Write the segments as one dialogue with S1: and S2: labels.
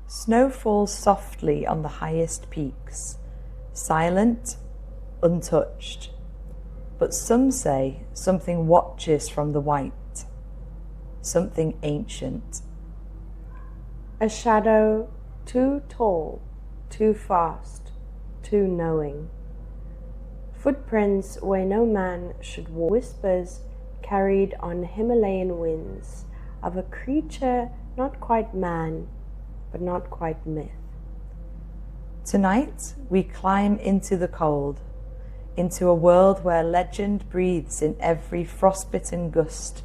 S1: Snow falls softly on the highest peaks, silent, untouched. But some say something watches from the white, something ancient.
S2: A shadow too tall, too fast, too knowing. Footprints where no man should walk. Whispers carried on Himalayan winds of a creature not quite man, but not quite myth.
S1: Tonight we climb into the cold, into a world where legend breathes in every frostbitten gust,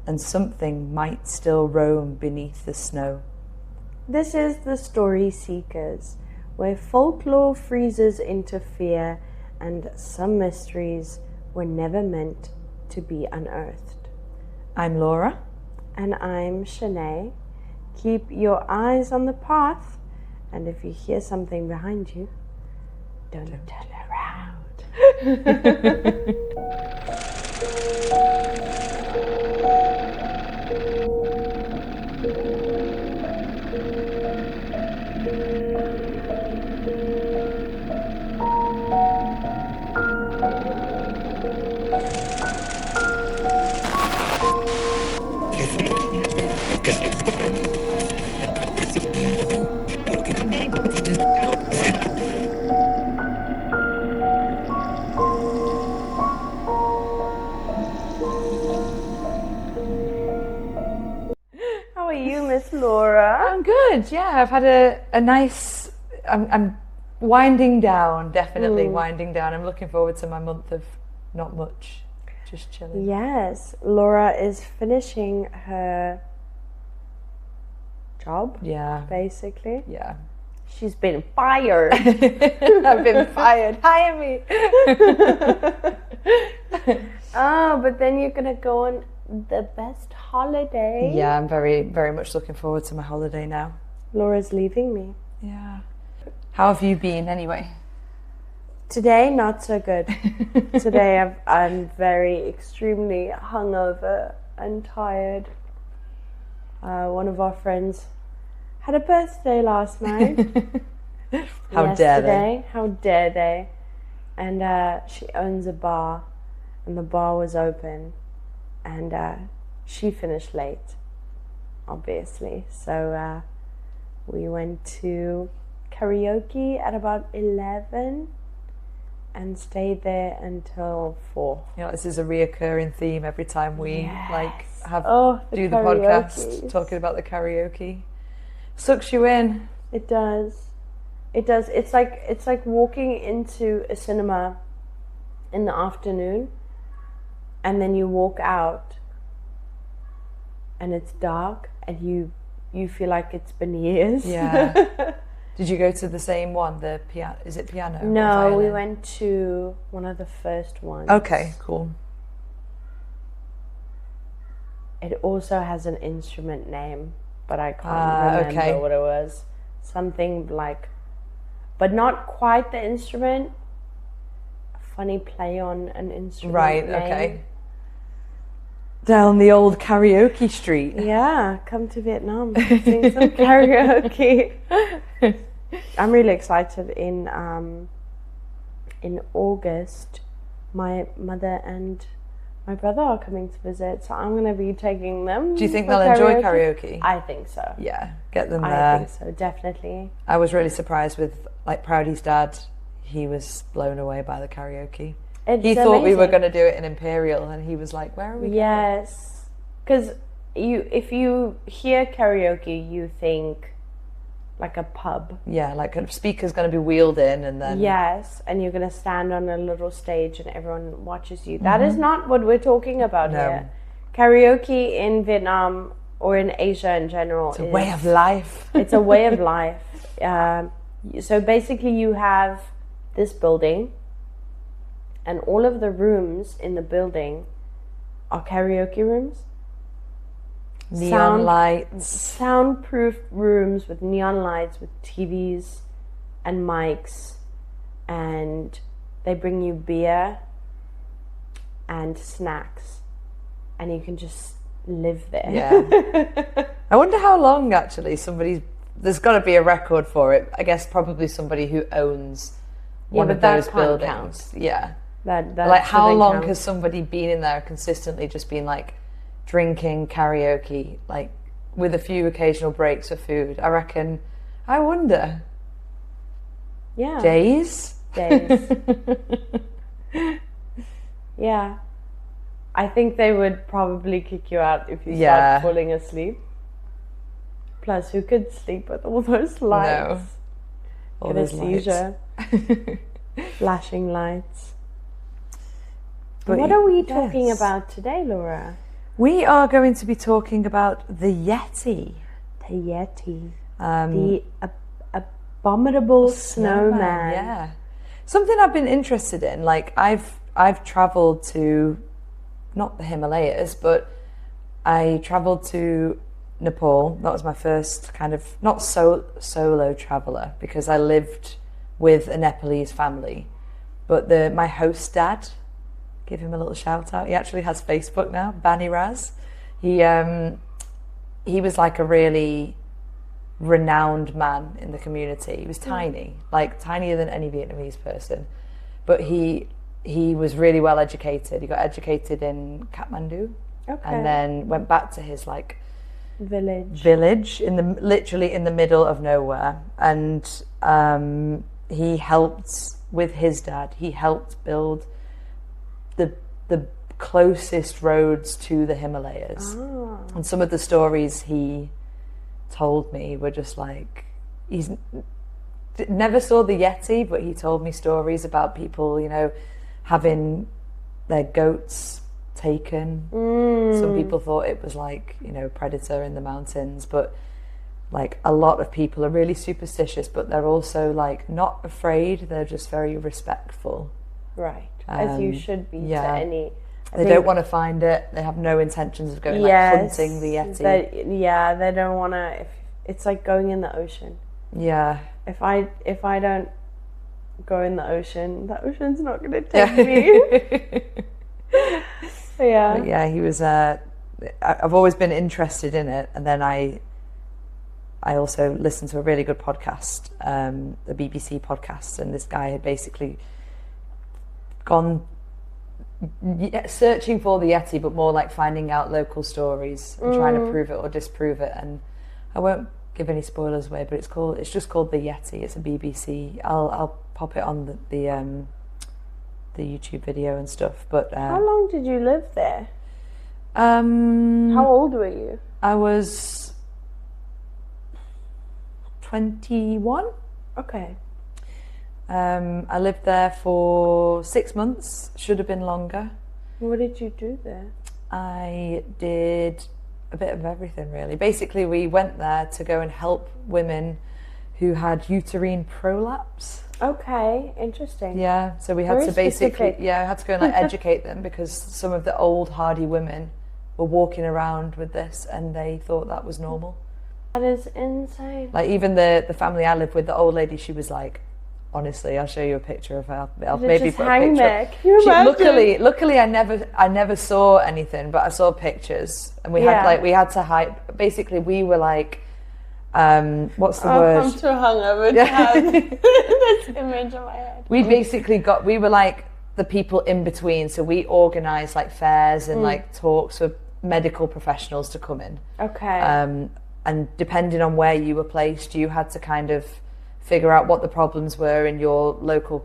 S1: and something might still roam beneath the snow.
S2: This is the Story Seekers, where folklore freezes into fear and some mysteries were never meant to be unearthed.
S1: I'm Laura.
S2: And I'm Shanae. Keep your eyes on the path, and if you hear something behind you, don't turn around. How are you, Miss Laura?
S1: I'm good, yeah. I've had a nice... I'm winding down, definitely winding down. I'm looking forward to my month of not much, just chilling.
S2: Yes, Laura is finishing her job, basically.
S1: Yeah.
S2: She's been fired.
S1: I've been fired. Hire me.
S2: Oh, but then you're going to go on the best holiday.
S1: Yeah, I'm very, very much looking forward to my holiday now.
S2: Laura's leaving me.
S1: Yeah. How have you been anyway?
S2: Today, not so good. Today, I'm very extremely hungover and tired. One of our friends had a birthday last night.
S1: How dare they?
S2: How dare they? And she owns a bar, and the bar was open, and she finished late, obviously. So we went to karaoke at about 11 and stayed there until 4.
S1: You know, this is a reoccurring theme every time we do the podcast, talking about the karaoke. Sucks you in.
S2: It does. It does. It's like walking into a cinema in the afternoon, and then you walk out and it's dark and you feel like it's been years.
S1: Yeah. Did you go to the same one? The piano? Is it piano?
S2: No, we went to one of the first ones.
S1: Okay, cool.
S2: It also has an instrument name, but I can't remember what it was. Something like, but not quite the instrument. A funny play on an instrument.
S1: Right.
S2: name.
S1: Okay. Down the old karaoke street.
S2: Yeah, come to Vietnam, sing some karaoke. I'm really excited. In August, my mother and my brother are coming to visit, so I'm going to be taking them.
S1: Do you think they'll enjoy karaoke?
S2: I think so.
S1: Yeah, get them there.
S2: I think so, definitely.
S1: I was really surprised with Proudy's dad. He was blown away by the karaoke. He thought we were going to do it in Imperial, and he was like, "Where are we going?"
S2: Yes, because if you hear karaoke, you think like a pub.
S1: Yeah, like a speaker's going to be wheeled in, and then
S2: yes, and you're going to stand on a little stage, and everyone watches you. That is not what we're talking about here. Karaoke in Vietnam or in Asia in general
S1: is a way of life.
S2: It's a way of life. So basically, you have this building. And all of the rooms in the building are karaoke rooms.
S1: Neon lights.
S2: Soundproof rooms with neon lights, with TVs and mics. And they bring you beer and snacks. And you can just live there.
S1: Yeah. I wonder how long, actually, somebody's there's got to be a record for it. I guess probably somebody who owns one of those buildings. Count. Yeah.
S2: That
S1: like how long
S2: count.
S1: has somebody been in there consistently just been like drinking, karaoke, like with a few occasional breaks for food? I wonder.
S2: Yeah.
S1: Days.
S2: Yeah. I think they would probably kick you out if you start falling asleep. Plus, who could sleep with all those lights?
S1: No. All
S2: Get a
S1: those
S2: seizure. Flashing lights.
S1: But
S2: what are we talking about today, Laura?
S1: We are going to be talking about the Yeti.
S2: The Yeti. The Abominable Snowman.
S1: Yeah. Something I've been interested in. Like, I've travelled to, not the Himalayas, but I travelled to Nepal. That was my first kind of, not solo traveller, because I lived with a Nepalese family. But my host dad, give him a little shout out. He actually has Facebook now, Bani Raz. He was like a really renowned man in the community. He was tiny, like tinier than any Vietnamese person. But he was really well educated. He got educated in Kathmandu, and then went back to his like village literally in the middle of nowhere. And he helped with his dad. He helped build the closest roads to the Himalayas. And some of the stories he told me were just like, he's never saw the Yeti, but he told me stories about people, you know, having their goats taken. Some people thought it was like, you know, predator in the mountains, but like a lot of people are really superstitious, but they're also like not afraid, they're just very respectful.
S2: Right. As you should be to any.
S1: They don't want to find it. They have no intentions of going like hunting the Yeti.
S2: They don't want to. It's like going in the ocean.
S1: Yeah.
S2: If I don't go in the ocean's not going to take me. Yeah.
S1: But yeah, he was. I've always been interested in it, and then I also listened to a really good podcast, the BBC podcast, and this guy had basically gone searching for the Yeti, but more like finding out local stories and trying to prove it or disprove it. And I won't give any spoilers away, but it's just called the Yeti. It's a BBC. I'll pop it on the YouTube video and stuff. But
S2: how long did you live there? How old were you?
S1: I was 21.
S2: Okay.
S1: I lived there for 6 months. Should have been longer.
S2: What did you do there?
S1: I did a bit of everything, really. Basically, we went there to go and help women who had uterine prolapse.
S2: Okay, interesting.
S1: Yeah, so we had to basically, I had to go and like educate them, because some of the old hardy women were walking around with this and they thought that was normal.
S2: That is insane.
S1: Like even the family I lived with, the old lady, she was like, honestly, I'll show you a picture of her. I'll maybe
S2: just
S1: put
S2: hang
S1: a picture.
S2: there. Can you imagine?
S1: Luckily, I never saw anything, but I saw pictures, and we had to hide. Basically, we were like, what's the word?
S2: I'm too hungover to have this image in my head.
S1: We were like the people in between, so we organised like fairs and like talks for medical professionals to come in.
S2: Okay.
S1: And depending on where you were placed, you had to kind of figure out what the problems were in your local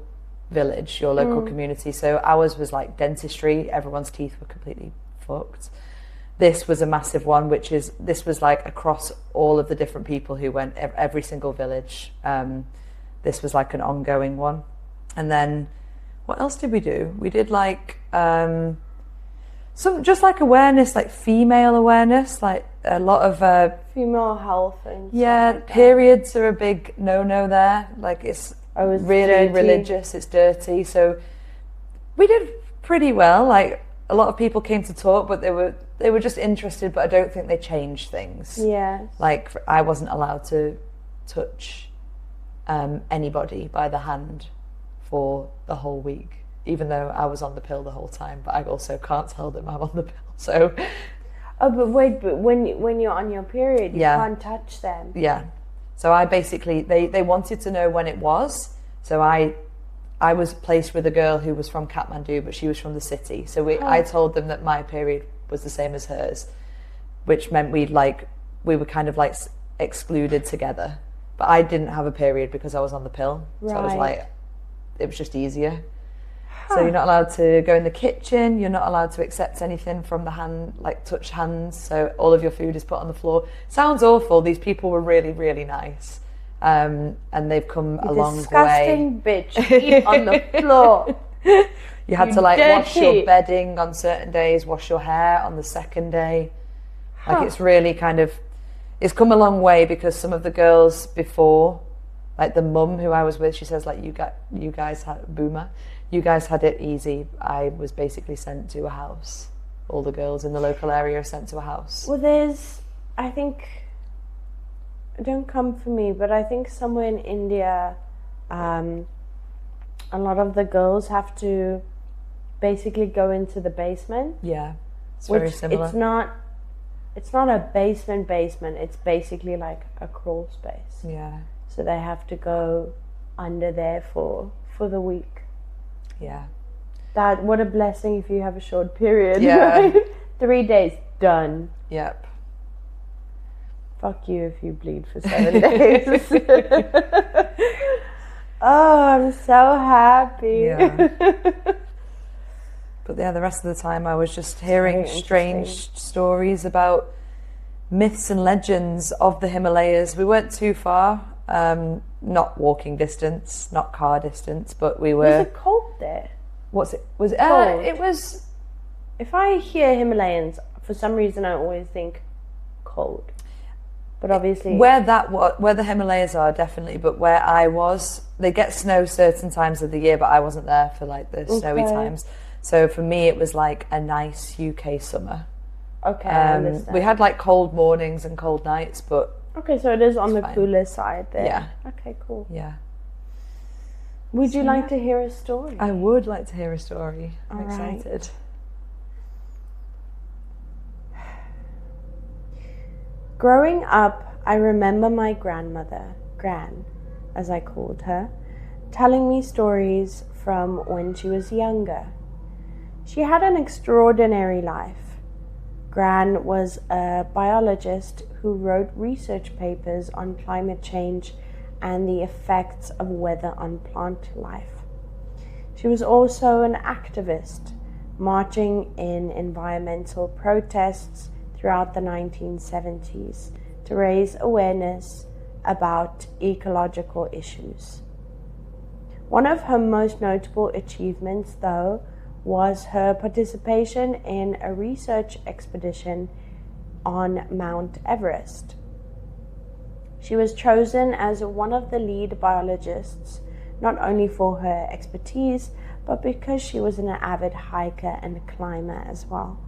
S1: village, your local community. So ours was like dentistry. Everyone's teeth were completely fucked. This was a massive one, this was like across all of the different people who went, every single village. This was like an ongoing one. And then what else did we do? We did like some just like awareness, like female awareness, like a lot of
S2: female health and
S1: like periods are a big no there. Like it's really dirty. Religious, it's dirty. So we did pretty well. Like a lot of people came to talk, but they were just interested, but I don't think they changed things.
S2: Yeah.
S1: Like I wasn't allowed to touch anybody by the hand for the whole week, even though I was on the pill the whole time, but I also can't tell them I'm on the pill. So
S2: but when you're on your period, you can't touch them.
S1: Yeah. So I basically, they wanted to know when it was. So I was placed with a girl who was from Kathmandu, but she was from the city. So I told them that my period was the same as hers, which meant we were kind of like excluded together. But I didn't have a period because I was on the pill. So I was like, it was just easier. So you're not allowed to go in the kitchen. You're not allowed to accept anything from the hand, like touch hands. So all of your food is put on the floor. Sounds awful. These people were really, really nice. And they've come a long way.
S2: Disgusting bitch. Eat on the floor.
S1: You had to like wash your bedding on certain days, wash your hair on the second day. Like it's really kind of, it's come a long way because some of the girls before, like the mum who I was with, she says like you guys had Boomer, you guys had it easy. I was basically sent to a house. All the girls in the local area are sent to a house.
S2: Well, there's, I think, don't come for me, but I think somewhere in India, a lot of the girls have to basically go into the basement.
S1: Yeah, it's very similar.
S2: It's not a basement. It's basically like a crawl space.
S1: Yeah.
S2: So they have to go under there for the week.
S1: Yeah.
S2: What a blessing if you have a short period.
S1: Yeah.
S2: Right? 3 days, done.
S1: Yep.
S2: Fuck you if you bleed for 7 days. Oh, I'm so happy.
S1: Yeah. But yeah, the rest of the time I was just hearing strange stories about myths and legends of the Himalayas. We weren't too far, not walking distance, not car distance, but we were...
S2: Was it cold there?
S1: Was it?
S2: Cold.
S1: It was...
S2: If I hear Himalayans, for some reason I always think cold. But obviously...
S1: Where the Himalayas are, definitely, but where I was, they get snow certain times of the year, but I wasn't there for like the snowy times. So for me, it was like a nice UK summer.
S2: Okay, I understand.
S1: We had like cold mornings and cold nights, but...
S2: Okay, so it is on the cooler side there.
S1: Yeah.
S2: Okay, cool.
S1: Yeah.
S2: Would you like to hear a story?
S1: I would like to hear a story. I'm excited.
S2: Growing up, I remember my grandmother, Gran, as I called her, telling me stories from when she was younger. She had an extraordinary life. Gran was a biologist who wrote research papers on climate change and the effects of weather on plant life. She was also an activist, marching in environmental protests throughout the 1970s to raise awareness about ecological issues. One of her most notable achievements, though, was her participation in a research expedition on Mount Everest. She was chosen as one of the lead biologists, not only for her expertise, but because she was an avid hiker and climber as well.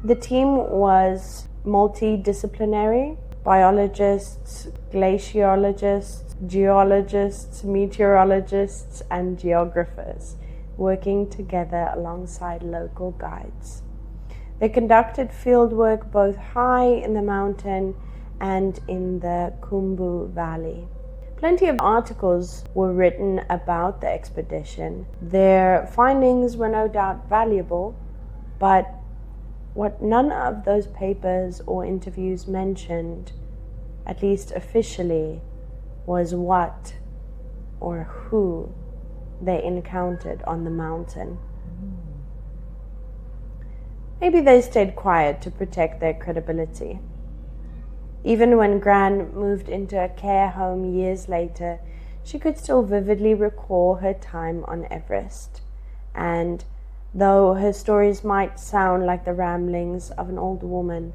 S2: The team was multidisciplinary: biologists, glaciologists, geologists, meteorologists, and geographers, working together alongside local guides. They conducted fieldwork both high in the mountain and in the Khumbu Valley. Plenty of articles were written about the expedition. Their findings were no doubt valuable, but what none of those papers or interviews mentioned, at least officially, was what or who they encountered on the mountain. Maybe they stayed quiet to protect their credibility. Even when Gran moved into a care home years later, she could still vividly recall her time on Everest. And though her stories might sound like the ramblings of an old woman,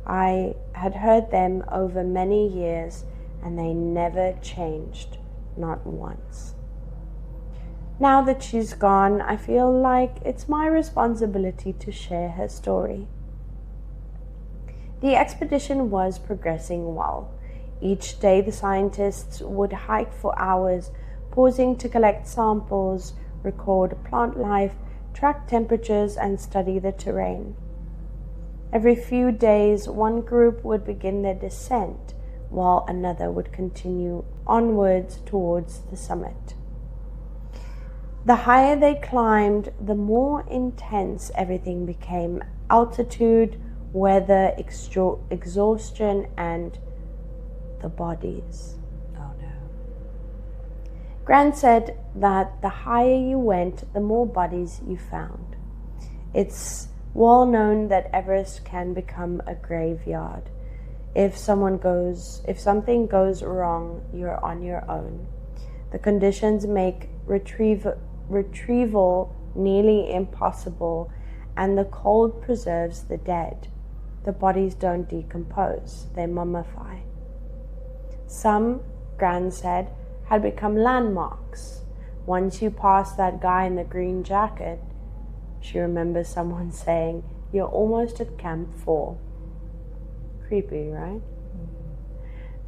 S2: I had heard them over many years, and they never changed, not once. Now that she's gone, I feel like it's my responsibility to share her story. The expedition was progressing well. Each day the scientists would hike for hours, pausing to collect samples, record plant life, track temperatures, and study the terrain. Every few days, one group would begin their descent, while another would continue onwards towards the summit. The higher they climbed, the more intense everything became. Altitude, weather, exhaustion, and the bodies.
S1: Oh no.
S2: Gran said that the higher you went, the more bodies you found. It's well known that Everest can become a graveyard. If something goes wrong, you're on your own. The conditions make retrieval nearly impossible, and the cold preserves the dead. The bodies don't decompose, they mummify. Some, Gran said, had become landmarks. Once you pass that guy in the green jacket, she remembers someone saying, "You're almost at Camp 4. Creepy, right?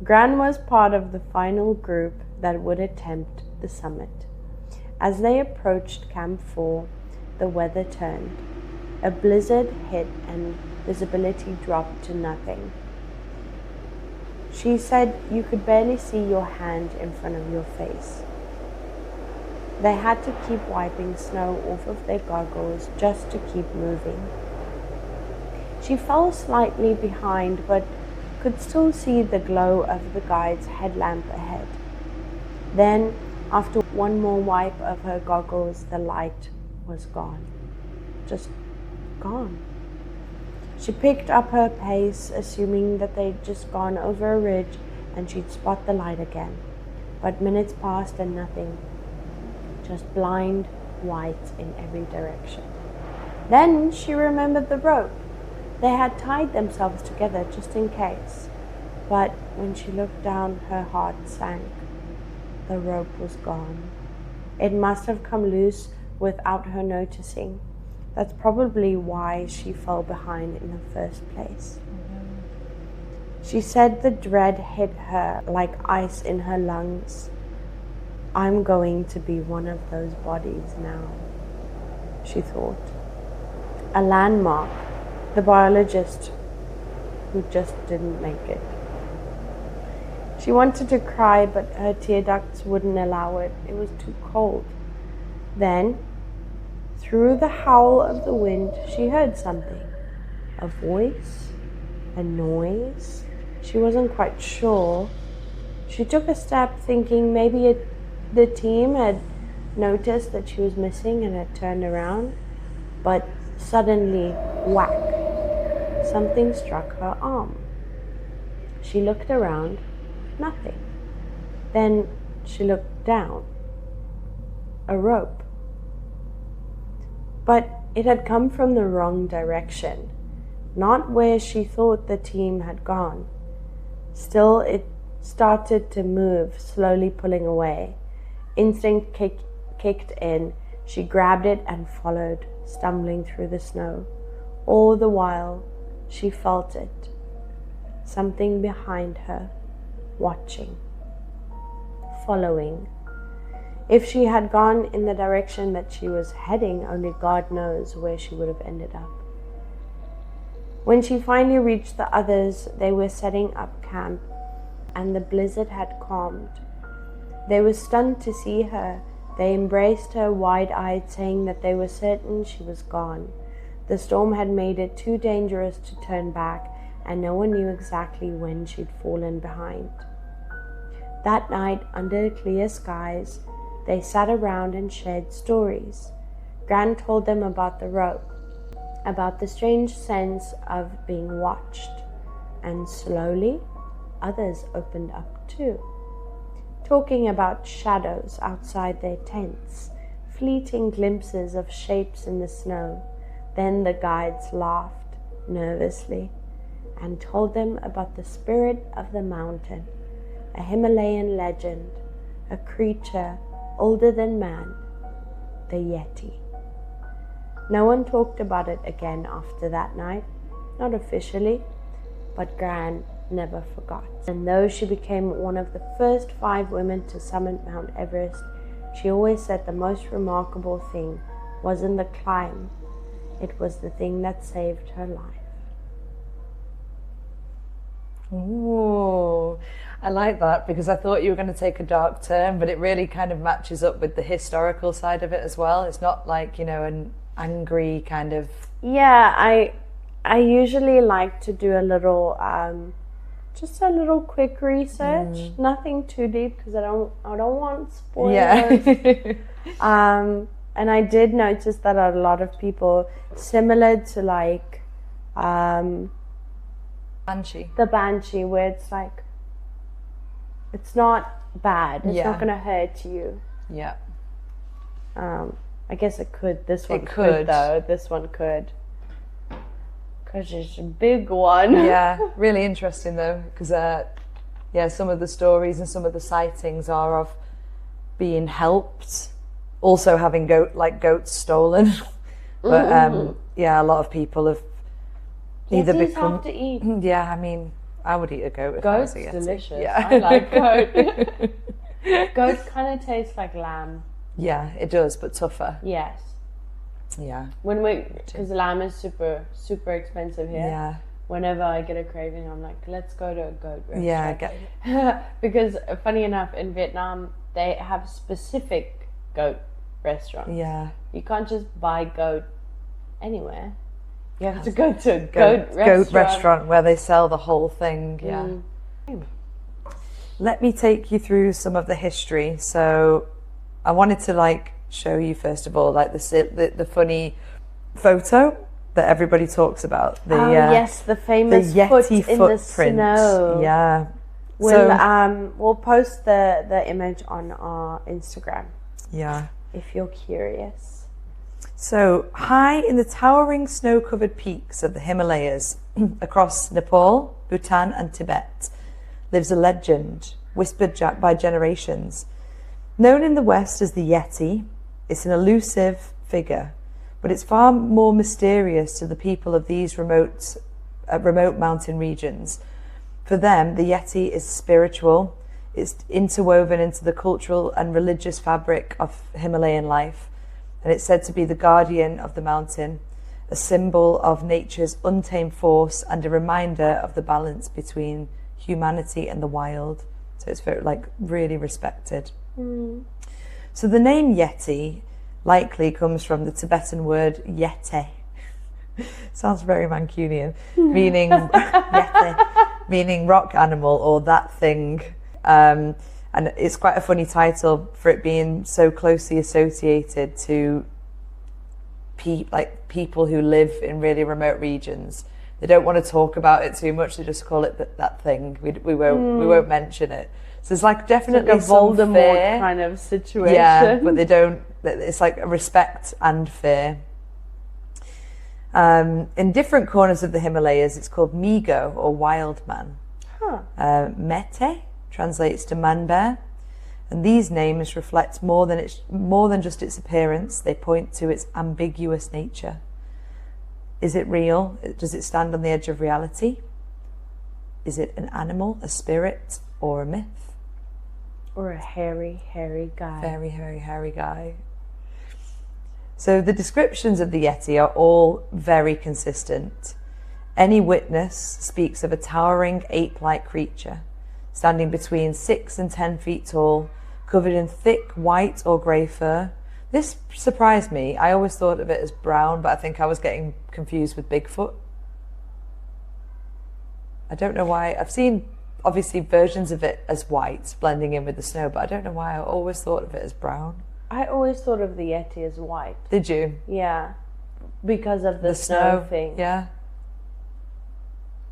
S2: Gran was part of the final group that would attempt the summit. As they approached Camp 4, the weather turned. A blizzard hit and visibility dropped to nothing. She said you could barely see your hand in front of your face. They had to keep wiping snow off of their goggles just to keep moving. She fell slightly behind, but could still see the glow of the guide's headlamp ahead. Then, after one more wipe of her goggles, the light was gone. Just gone. She picked up her pace, assuming that they'd just gone over a ridge and she'd spot the light again. But minutes passed and nothing. Just blind white in every direction. Then she remembered the rope. They had tied themselves together just in case. But when she looked down, her heart sank. The rope was gone. It must have come loose without her noticing. That's probably why she fell behind in the first place. She said the dread hit her like ice in her lungs. I'm going to be one of those bodies now, she thought. A landmark, the biologist who just didn't make it. She wanted to cry, but her tear ducts wouldn't allow it. It was too cold. Then, through the howl of the wind, she heard something. A voice, a noise. She wasn't quite sure. She took a step, thinking maybe the team had noticed that she was missing and had turned around. But suddenly, whack, something struck her arm. She looked around. Nothing. Then she looked down. A rope. But it had come from the wrong direction, not where she thought the team had gone. Still, it started to move, slowly pulling away. Instinct kicked in. She grabbed it and followed, stumbling through the snow. All the while, she felt it. Something behind her. Watching, following. If she had gone in the direction that she was heading, only God knows where she would have ended up. When she finally reached the others, they were setting up camp, and the blizzard had calmed. They were stunned to see her. They embraced her wide-eyed, saying that they were certain she was gone. The storm had made it too dangerous to turn back, and no one knew exactly when she'd fallen behind. That night, under clear skies, they sat around and shared stories. Gran told them about the rope, about the strange sense of being watched, and slowly, others opened up too, talking about shadows outside their tents, fleeting glimpses of shapes in the snow. Then the guides laughed nervously and told them about the spirit of the mountain, a Himalayan legend, a creature older than man, the Yeti. No one talked about it again after that night, not officially, but Gran never forgot. And though she became one of the first 5 women to summit Mount Everest, she always said the most remarkable thing wasn't the climb, it was the thing that saved her life.
S1: Ooh, I like that because I thought you were going to take a dark turn, but it really kind of matches up with the historical side of it as well. It's not like, you know, an angry kind of...
S2: Yeah, I usually like to do a little, just a little quick research. Nothing too deep because I don't want spoilers.
S1: Yeah.
S2: And I did notice that a lot of people, similar to like
S1: Banshee.
S2: the Banshee, where it's like, it's not bad. It's not going to hurt you.
S1: Yeah.
S2: I guess it could. This one could though. This one could. Because it's a big one.
S1: Yeah, really interesting though, because some of the stories and some of the sightings are of being helped, also having goats stolen. But a lot of people have either become...
S2: have to eat.
S1: Yeah, I mean, I would eat a goat if I was a Yeti.
S2: Delicious.
S1: Yeah.
S2: I like goat. Goat kind of tastes like lamb.
S1: Yeah, it does, but tougher.
S2: Yes.
S1: Yeah.
S2: Because lamb is super, super expensive here.
S1: Yeah.
S2: Whenever I get a craving, I'm like, let's go to a goat restaurant.
S1: Yeah.
S2: Because funny enough, in Vietnam, they have specific goat restaurants.
S1: Yeah.
S2: You can't just buy goat anywhere. You have to go to a goat
S1: restaurant where they sell the whole thing. Yeah. Let me take you through some of the history. So I wanted to show you first of all the funny photo that everybody talks about.
S2: Yes, the famous
S1: the Yeti
S2: foot in
S1: footprint.
S2: the snow.
S1: Yeah.
S2: We'll post the image on our Instagram.
S1: Yeah.
S2: If you're curious.
S1: So high in the towering snow-covered peaks of the Himalayas across Nepal, Bhutan and Tibet lives a legend whispered by generations. Known in the West as the Yeti, it's an elusive figure, but it's far more mysterious to the people of these remote mountain regions. For them, the Yeti is spiritual. It's interwoven into the cultural and religious fabric of Himalayan life, and it's said to be the guardian of the mountain, a symbol of nature's untamed force and a reminder of the balance between humanity and the wild. So it's very, really respected. So the name Yeti likely comes from the Tibetan word Yeti. Sounds very Mancunian, meaning Yeti, meaning rock animal or that thing. And it's quite a funny title for it being so closely associated to people who live in really remote regions. They don't want to talk about it too much. They just call it that thing. We won't mention it. So it's definitely
S2: it's like a
S1: some
S2: Voldemort
S1: fear.
S2: kind of situation.
S1: Yeah, but they don't. It's like a respect and fear. In different corners of the Himalayas, it's called Migo or wild man. Mete translates to man bear, and these names reflect more than just its appearance. They point to its ambiguous nature. Is it real? Does it stand on the edge of reality? Is it an animal, a spirit, or a myth?
S2: Or a hairy, hairy guy.
S1: Very hairy, hairy guy. So the descriptions of the Yeti are all very consistent. Any witness speaks of a towering ape-like creature, standing between 6 and 10 feet tall, covered in thick white or grey fur. This surprised me. I always thought of it as brown, but I think I was getting confused with Bigfoot. I don't know why. I've seen, obviously, versions of it as white, blending in with the snow, but I don't know why I always thought of it as brown.
S2: I always thought of the Yeti as white.
S1: Did you?
S2: Yeah. Because of the snow thing.
S1: Yeah.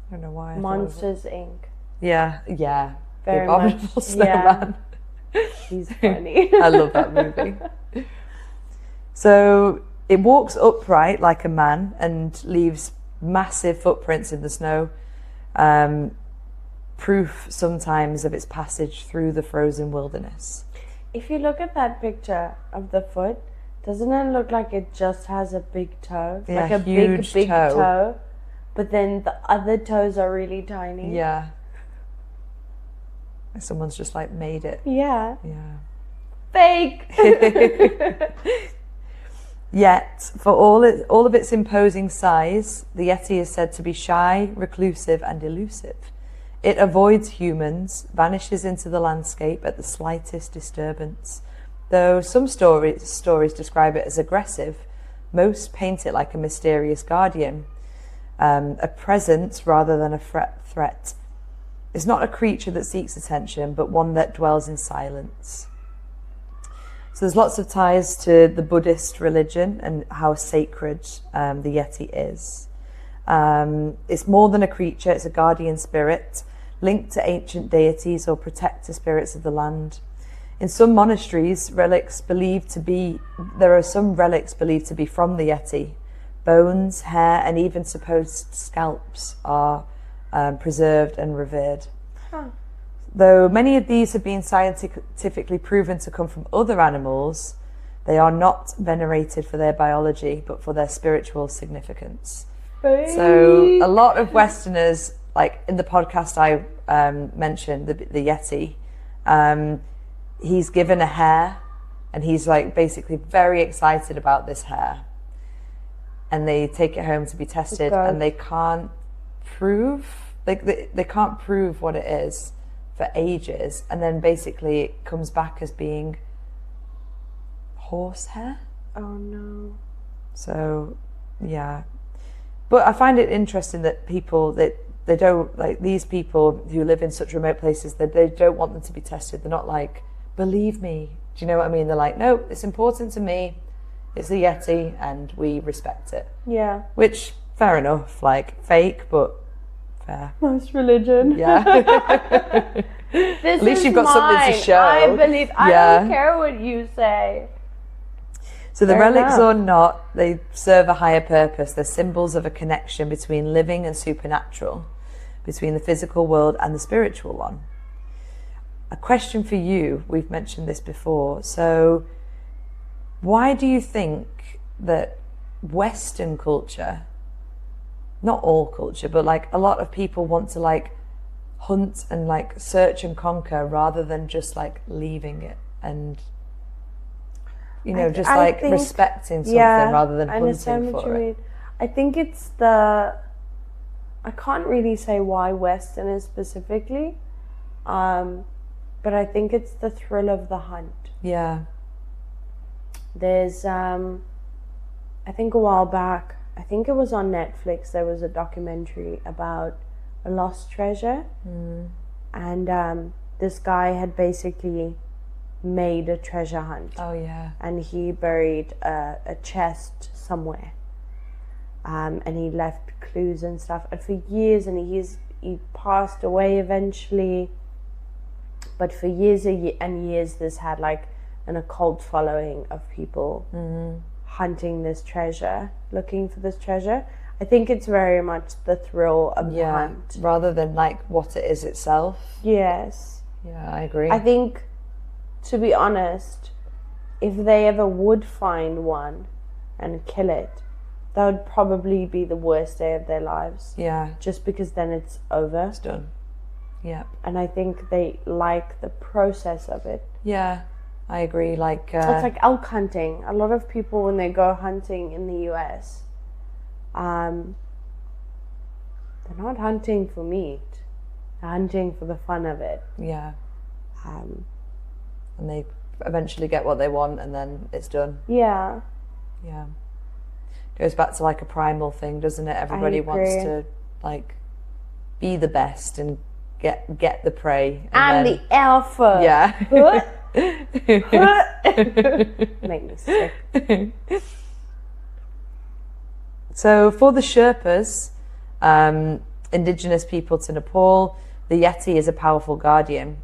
S1: I don't know why.
S2: Monsters, Inc.
S1: Yeah.
S2: Very
S1: the Abominable
S2: much.
S1: Snowman.
S2: Yeah. He's funny.
S1: I love that movie. So it walks upright like a man and leaves massive footprints in the snow, proof sometimes of its passage through the frozen wilderness.
S2: If you look at that picture of the foot, doesn't it look like it just has a big toe?
S1: Yeah,
S2: like a
S1: huge
S2: big
S1: toe.
S2: toe. But then the other toes are really tiny.
S1: Yeah. Someone's just made it.
S2: Yeah.
S1: Yeah.
S2: Fake!
S1: Yet, for all of its imposing size, the Yeti is said to be shy, reclusive and elusive. It avoids humans, vanishes into the landscape at the slightest disturbance. Though some stories describe it as aggressive, most paint it like a mysterious guardian, a presence rather than a threat. It's not a creature that seeks attention, but one that dwells in silence. So there's lots of ties to the Buddhist religion and how sacred the Yeti is. It's more than a creature, it's a guardian spirit, linked to ancient deities or protector spirits of the land. In some monasteries, there are some relics believed to be from the Yeti. Bones, hair, and even supposed scalps are preserved and revered. Though many of these have been scientifically proven to come from other animals, they are not venerated for their biology, but for their spiritual significance. So a lot of Westerners, like in the podcast I mentioned, the Yeti, he's given a hair, and he's like basically very excited about this hair. And they take it home to be tested, and they can't prove, they can't prove what it is for ages, and then basically it comes back as being horsehair.
S2: Oh no.
S1: So yeah, but I find it interesting that people that they don't, like these people who live in such remote places, that they don't want them to be tested. They're not like, believe me, do you know what I mean? They're like, no, it's important to me, it's the Yeti and we respect it.
S2: Yeah,
S1: which fair enough, like fake but fair.
S2: Most religion.
S1: Yeah.
S2: At
S1: least you've got something to show.
S2: I believe. I don't care what you say.
S1: So the relics or not, they serve a higher purpose. They're symbols of a connection between living and supernatural, between the physical world and the spiritual one. A question for you, we've mentioned this before. So why do you think that Western culture, not all culture, but like a lot of people want to like hunt and like search and conquer rather than just like leaving it and, you know, just like respecting something rather than hunting for it?
S2: I think it's I can't really say why Westerners specifically, but I think it's the thrill of the hunt.
S1: Yeah.
S2: There's, I think a while back, I think it was on Netflix, there was a documentary about a lost treasure. And this guy had basically made a treasure hunt.
S1: Oh yeah.
S2: And he buried a chest somewhere. And he left clues and stuff. And for years, and he passed away eventually. But for years and years, this had like an occult following of people hunting this treasure, looking for this treasure. I think it's very much the thrill of the hunt.
S1: Rather than like what it is itself.
S2: Yes.
S1: Yeah, I agree.
S2: I think, to be honest, if they ever would find one and kill it, that would probably be the worst day of their lives.
S1: Yeah.
S2: Just because then it's over.
S1: It's done. Yeah.
S2: And I think they like the process of it.
S1: Yeah, I agree. Like
S2: it's like elk hunting. A lot of people, when they go hunting in the US, they're not hunting for meat. They're hunting for the fun of it.
S1: Yeah. And they eventually get what they want, and then it's done.
S2: Yeah.
S1: Yeah. Goes back to like a primal thing, doesn't it? Everybody wants to like be the best and get the prey.
S2: And then, the alpha.
S1: Yeah.
S2: Make me sick.
S1: So for the Sherpas, indigenous people to Nepal, the Yeti is a powerful guardian,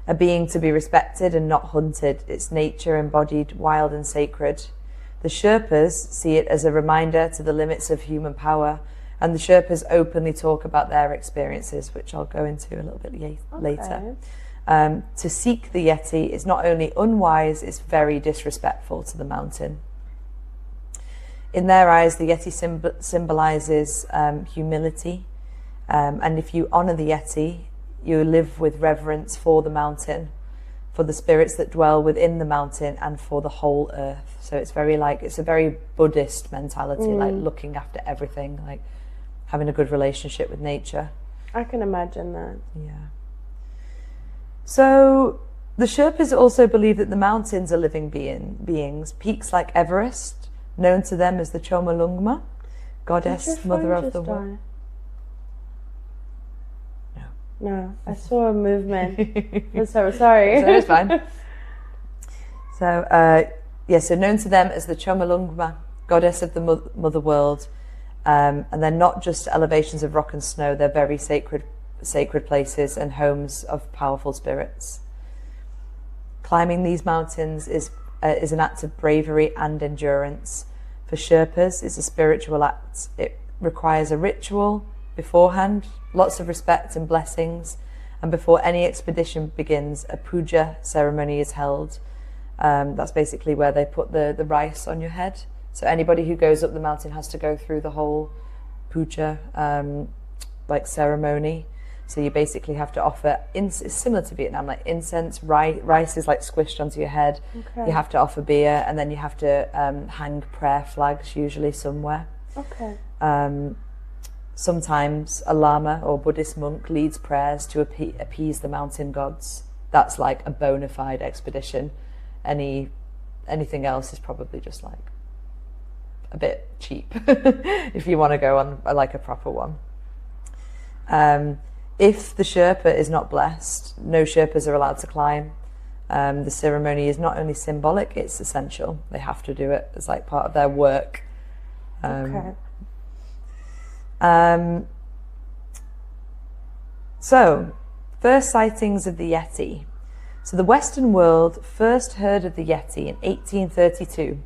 S1: a being to be respected and not hunted. Its nature embodied wild and sacred. The Sherpas see it as a reminder to the limits of human power, and the Sherpas openly talk about their experiences, which I'll go into a little bit later. To seek the Yeti is not only unwise, it's very disrespectful to the mountain. In their eyes, the Yeti symbolizes humility, and if you honor the Yeti, you live with reverence for the mountain, for the spirits that dwell within the mountain, and for the whole earth. So it's very like, it's a very Buddhist mentality, like looking after everything, like having a good relationship with nature.
S2: I can imagine that.
S1: Yeah. So the Sherpas also believe that the mountains are living beings. Peaks like Everest, known to them as the 𝐷𝑖𝑠𝑐𝑙𝑎𝑖𝑚𝑒𝑟, goddess, mother of the world.
S2: No, I saw a movement. I'm so sorry.
S1: So it's fine. So, so known to them as the 𝐷𝑖𝑠𝑐𝑙𝑎𝑖𝑚𝑒𝑟, goddess of the mother world. And they're not just elevations of rock and snow, they're very sacred places and homes of powerful spirits. Climbing these mountains is an act of bravery and endurance. For Sherpas, it's a spiritual act. It requires a ritual beforehand, lots of respect and blessings, and before any expedition begins, a puja ceremony is held. That's basically where they put the rice on your head. So anybody who goes up the mountain has to go through the whole puja ceremony. So you basically have to offer, it's similar to Vietnam, like incense, rice is like squished onto your head.
S2: Okay.
S1: You have to offer beer, and then you have to hang prayer flags, usually somewhere.
S2: Okay.
S1: Sometimes a lama or Buddhist monk leads prayers to appease the mountain gods. That's like a bona fide expedition. Anything else is probably just like a bit cheap if you want to go on like a proper one. If the Sherpa is not blessed, no Sherpas are allowed to climb. The ceremony is not only symbolic, it's essential. They have to do it as like part of their work.
S2: Okay.
S1: So, first sightings of the Yeti. So the Western world first heard of the Yeti in 1832,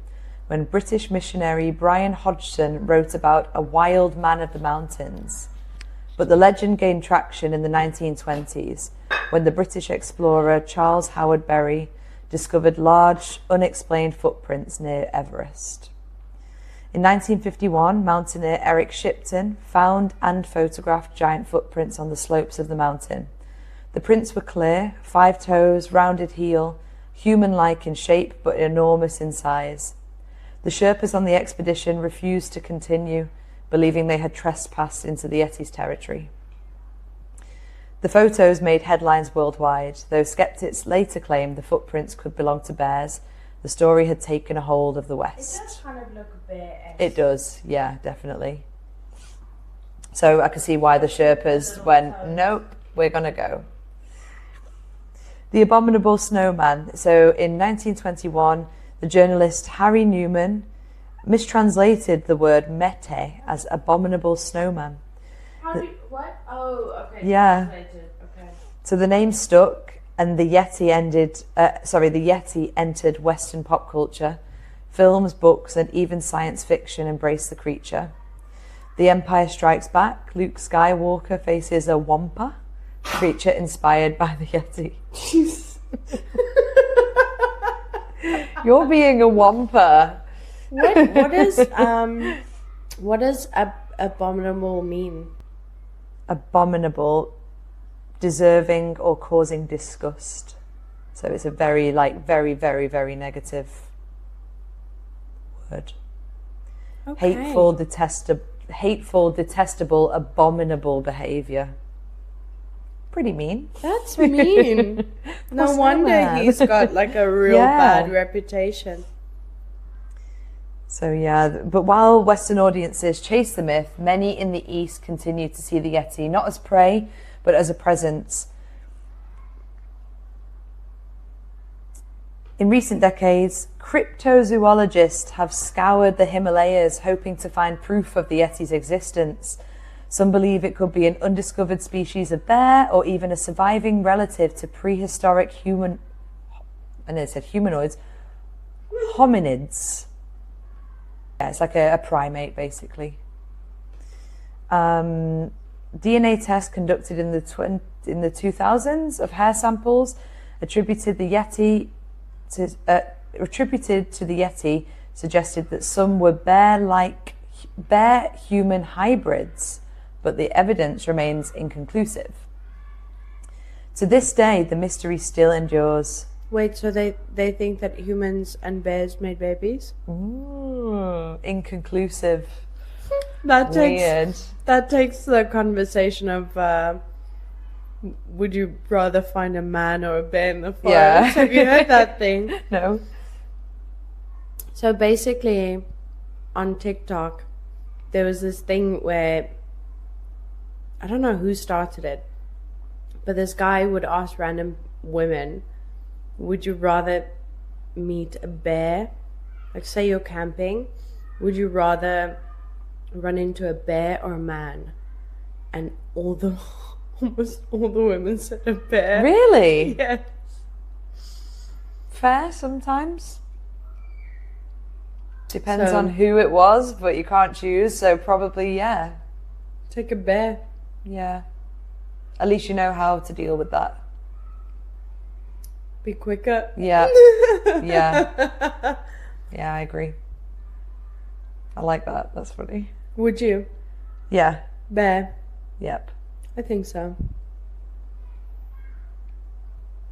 S1: when British missionary Brian Hodgson wrote about a wild man of the mountains. But the legend gained traction in the 1920s, when the British explorer Charles Howard Berry discovered large, unexplained footprints near Everest. In 1951, mountaineer Eric Shipton found and photographed giant footprints on the slopes of the mountain. The prints were clear, 5 toes, rounded heel, human-like in shape but enormous in size. The Sherpas on the expedition refused to continue, believing they had trespassed into the Yeti's territory. The photos made headlines worldwide, though skeptics later claimed the footprints could belong to bears. The story had taken a hold of the West.
S2: It does kind of look a bear-esque.
S1: It does, yeah, definitely. So I can see why the Sherpas went, nope, we're going to go. The Abominable Snowman. So in 1921, the journalist Harry Newman mistranslated the word mete as Abominable Snowman.
S2: What? Oh, okay.
S1: Yeah.
S2: Translated. Okay.
S1: So the name stuck, and the Yeti entered Western pop culture. Films, books, and even science fiction embrace the creature. The Empire Strikes Back. Luke Skywalker faces a wampa, creature inspired by the Yeti. You're being a wampa.
S2: What does abominable mean?
S1: Abominable, deserving or causing disgust. So it's a very, very, very negative word.
S2: Okay.
S1: Hateful, detestable, abominable behaviour. Pretty mean.
S2: That's mean. No wonder he's got like a real bad reputation.
S1: So yeah, but while Western audiences chase the myth, many in the East continue to see the Yeti not as prey, but as a presence. In recent decades, cryptozoologists have scoured the Himalayas hoping to find proof of the Yeti's existence. Some believe it could be an undiscovered species of bear or even a surviving relative to prehistoric humanoids, hominids. Yeah, it's like a primate, basically. DNA tests conducted in the 2000s of hair samples attributed to the Yeti suggested that some were bear-human hybrids, but the evidence remains inconclusive. To this day, the mystery still endures.
S2: Wait, so they think that humans and bears made babies?
S1: Ooh, inconclusive. Weird.
S2: That takes the conversation of would you rather find a man or a bear in the forest?
S1: Yeah.
S2: Have you heard that thing?
S1: No.
S2: So basically, on TikTok, there was this thing where I don't know who started it, but this guy would ask random women, would you rather meet a bear? Like, say you're camping, would you rather run into a bear or a man? And almost all the women said a bear.
S1: Really?
S2: Yeah.
S1: Fair sometimes. Depends
S2: So-
S1: on who it was, but you can't choose, so probably, yeah.
S2: Take a bear.
S1: Yeah. At least you know how to deal with that.
S2: Be quicker.
S1: Yeah. Yeah. Yeah, I agree. I like that. That's funny.
S2: Would you?
S1: Yeah.
S2: Bear.
S1: Yep.
S2: I think so.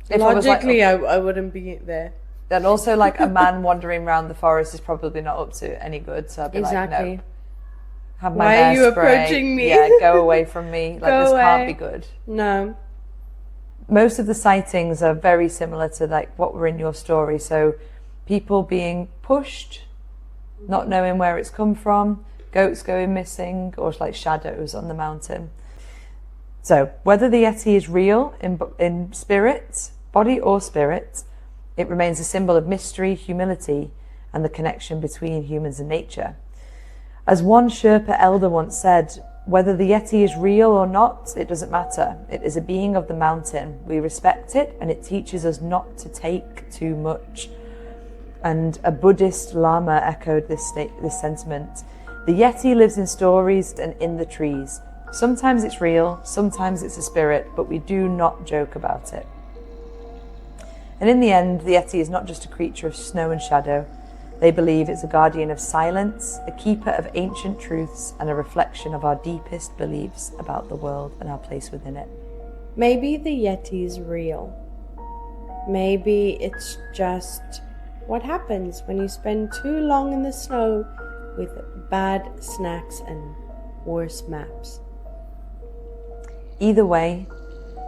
S1: If I was like-
S2: Logically, I wouldn't be there.
S1: And also, like, a man wandering around the forest is probably not up to any good, so I'd be
S2: Exactly.
S1: like, no. Have my
S2: Why
S1: hair
S2: are you
S1: spray.
S2: approaching me?
S1: Yeah, go away from me. Like,
S2: Go
S1: this can't
S2: away.
S1: be good.
S2: No.
S1: Most of the sightings are very similar to, like, what were in your story. So people being pushed, not knowing where it's come from, goats going missing, or like shadows on the mountain. So whether the Yeti is real in spirit, body or spirit, it remains a symbol of mystery, humility, and the connection between humans and nature. As one Sherpa elder once said, whether the Yeti is real or not, it doesn't matter. It is a being of the mountain. We respect it, and it teaches us not to take too much. And a Buddhist Lama echoed this sentiment. The Yeti lives in stories and in the trees. Sometimes it's real, sometimes it's a spirit, but we do not joke about it. And in the end, the Yeti is not just a creature of snow and shadow. They believe it's a guardian of silence, a keeper of ancient truths, and a reflection of our deepest beliefs about the world and our place within it.
S2: Maybe the Yeti is real. Maybe it's just what happens when you spend too long in the snow with bad snacks and worse maps.
S1: Either way,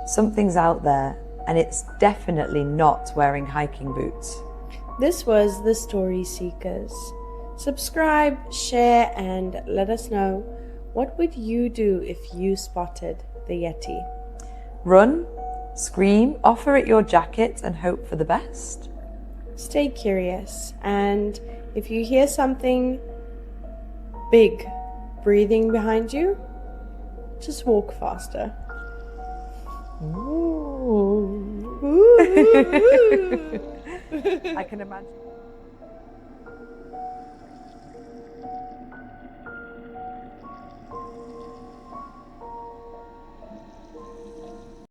S1: something's out there, and it's definitely not wearing hiking boots.
S2: This was The Story Seekers. Subscribe, share, and let us know, what would you do if you spotted the Yeti?
S1: Run, scream, offer it your jacket, and hope for the best.
S2: Stay curious, and if you hear something big breathing behind you, just walk faster.
S1: Ooh.
S2: Ooh.
S1: I can imagine.